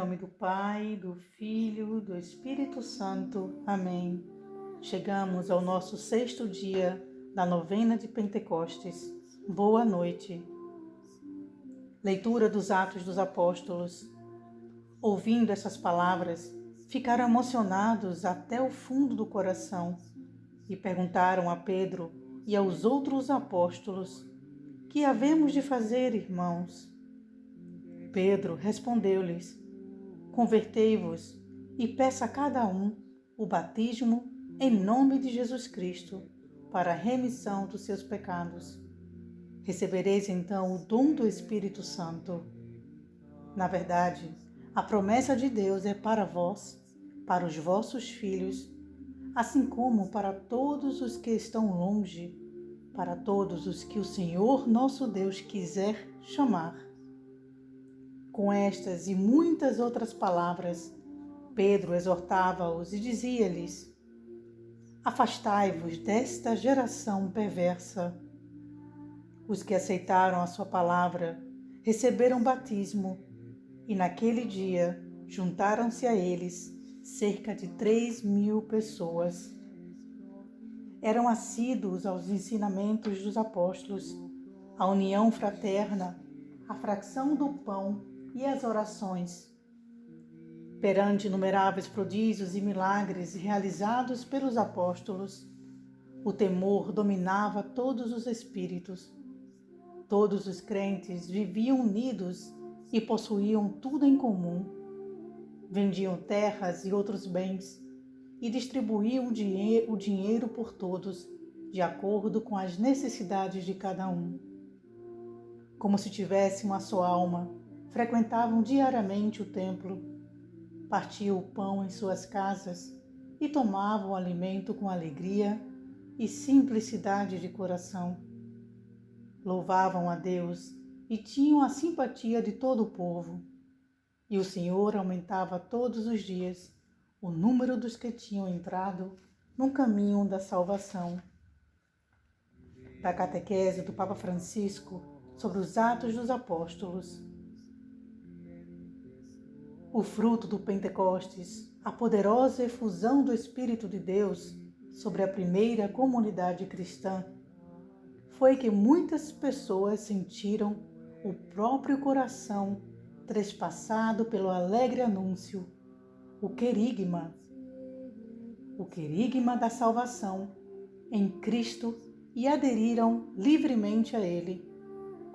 nome do Pai, do Filho, do Espírito Santo. Amém. Chegamos ao nosso 6º dia da novena de Pentecostes. Boa noite. Leitura dos Atos dos Apóstolos. Ouvindo essas palavras, ficaram emocionados até o fundo do coração e perguntaram a Pedro e aos outros apóstolos: que havemos de fazer, irmãos? Pedro respondeu-lhes: convertei-vos e peça a cada um o batismo em nome de Jesus Cristo para a remissão dos seus pecados. Recebereis então o dom do Espírito Santo. Na verdade, a promessa de Deus é para vós, para os vossos filhos, assim como para todos os que estão longe, para todos os que o Senhor nosso Deus quiser chamar. Com estas e muitas outras palavras, Pedro exortava-os e dizia-lhes: afastai-vos desta geração perversa. Os que aceitaram a sua palavra receberam batismo e naquele dia juntaram-se a eles cerca de 3.000 pessoas. Eram assíduos aos ensinamentos dos apóstolos, à união fraterna, à fração do pão e às orações. Perante inumeráveis prodígios e milagres realizados pelos apóstolos, o temor dominava todos os espíritos. Todos os crentes viviam unidos e possuíam tudo em comum. Vendiam terras e outros bens e distribuíam o dinheiro por todos, de acordo com as necessidades de cada um. Como se tivessem uma só alma, frequentavam diariamente o templo, partiam o pão em suas casas e tomavam o alimento com alegria e simplicidade de coração. Louvavam a Deus e tinham a simpatia de todo o povo. E o Senhor aumentava todos os dias o número dos que tinham entrado no caminho da salvação. Da catequese do Papa Francisco sobre os Atos dos Apóstolos. O fruto do Pentecostes, a poderosa efusão do Espírito de Deus sobre a primeira comunidade cristã, foi que muitas pessoas sentiram o próprio coração trespassado pelo alegre anúncio, o querigma da salvação em Cristo, e aderiram livremente a Ele,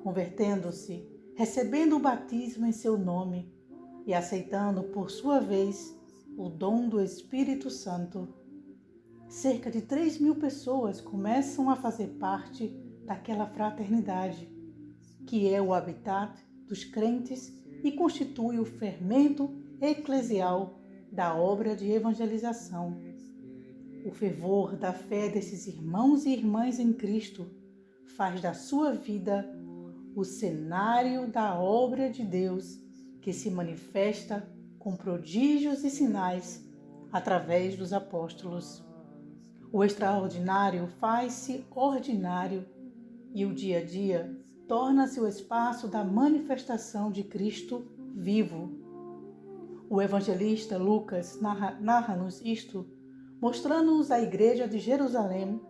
convertendo-se, recebendo o batismo em seu nome e aceitando, por sua vez, o dom do Espírito Santo. Cerca de 3.000 pessoas começam a fazer parte daquela fraternidade, que é o habitat dos crentes e constitui o fermento eclesial da obra de evangelização. O fervor da fé desses irmãos e irmãs em Cristo faz da sua vida o cenário da obra de Deus, que se manifesta com prodígios e sinais através dos apóstolos. O extraordinário faz-se ordinário e o dia a dia torna-se o espaço da manifestação de Cristo vivo. O evangelista Lucas narra-nos isto, mostrando-nos a Igreja de Jerusalém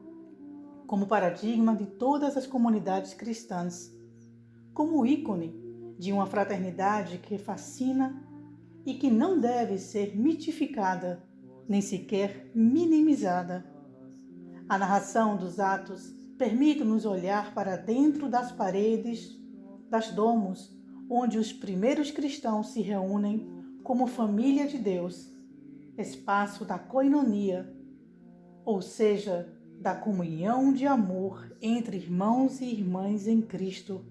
como paradigma de todas as comunidades cristãs, como ícone de uma fraternidade que fascina e que não deve ser mitificada, nem sequer minimizada. A narração dos Atos permite-nos olhar para dentro das paredes, das domos, onde os primeiros cristãos se reúnem como família de Deus, espaço da koinonia, ou seja, da comunhão de amor entre irmãos e irmãs em Cristo.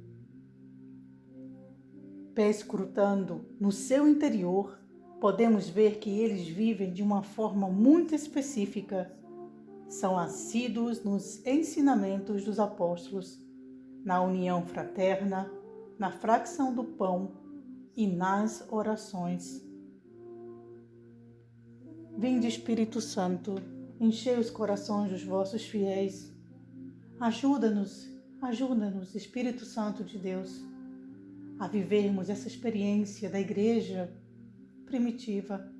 Perscrutando no seu interior, podemos ver que eles vivem de uma forma muito específica. São assíduos nos ensinamentos dos apóstolos, na união fraterna, na fração do pão e nas orações. Vinde, Espírito Santo, enchei os corações dos vossos fiéis. Ajuda-nos, Espírito Santo de Deus, a vivermos essa experiência da Igreja primitiva,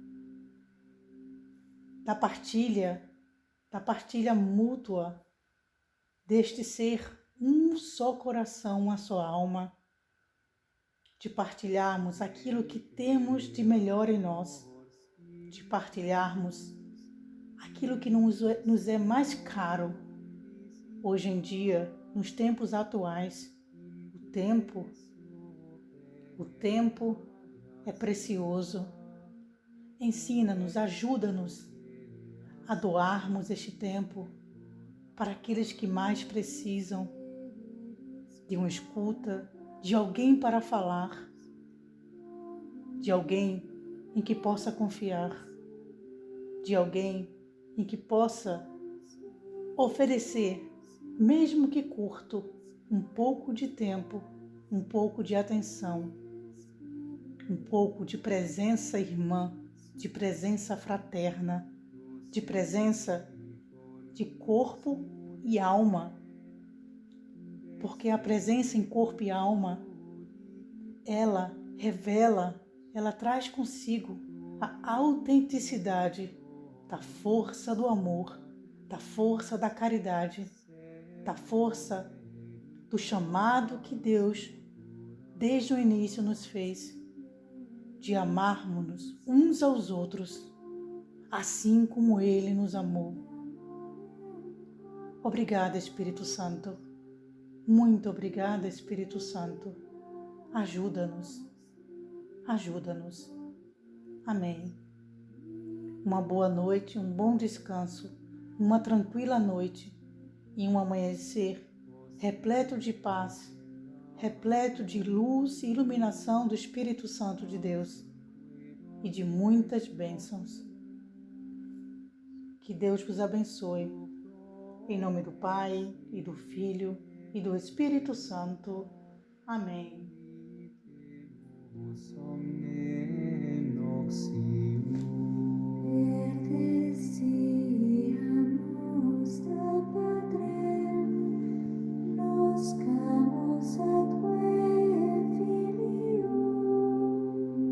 da partilha mútua, deste ser um só coração, uma só alma, de partilharmos aquilo que temos de melhor em nós, de partilharmos aquilo que nos é mais caro. Hoje em dia, nos tempos atuais, o tempo é precioso. Ensina-nos, ajuda-nos a doarmos este tempo para aqueles que mais precisam de uma escuta, de alguém para falar, de alguém em que possa confiar, de alguém em que possa oferecer, mesmo que curto, um pouco de tempo, um pouco de atenção, um pouco de presença irmã, de presença fraterna, de presença de corpo e alma. Porque a presença em corpo e alma, ela revela, ela traz consigo a autenticidade da força do amor, da força da caridade, da força do chamado que Deus, desde o início, nos fez, de amarmos-nos uns aos outros, assim como Ele nos amou. Obrigada, Espírito Santo. Muito obrigada, Espírito Santo. Ajuda-nos. Ajuda-nos. Amém. Uma boa noite, um bom descanso, uma tranquila noite e um amanhecer repleto de paz, repleto de luz e iluminação do Espírito Santo de Deus e de muitas bênçãos. Que Deus vos abençoe. Em nome do Pai, e do Filho, e do Espírito Santo. Amém.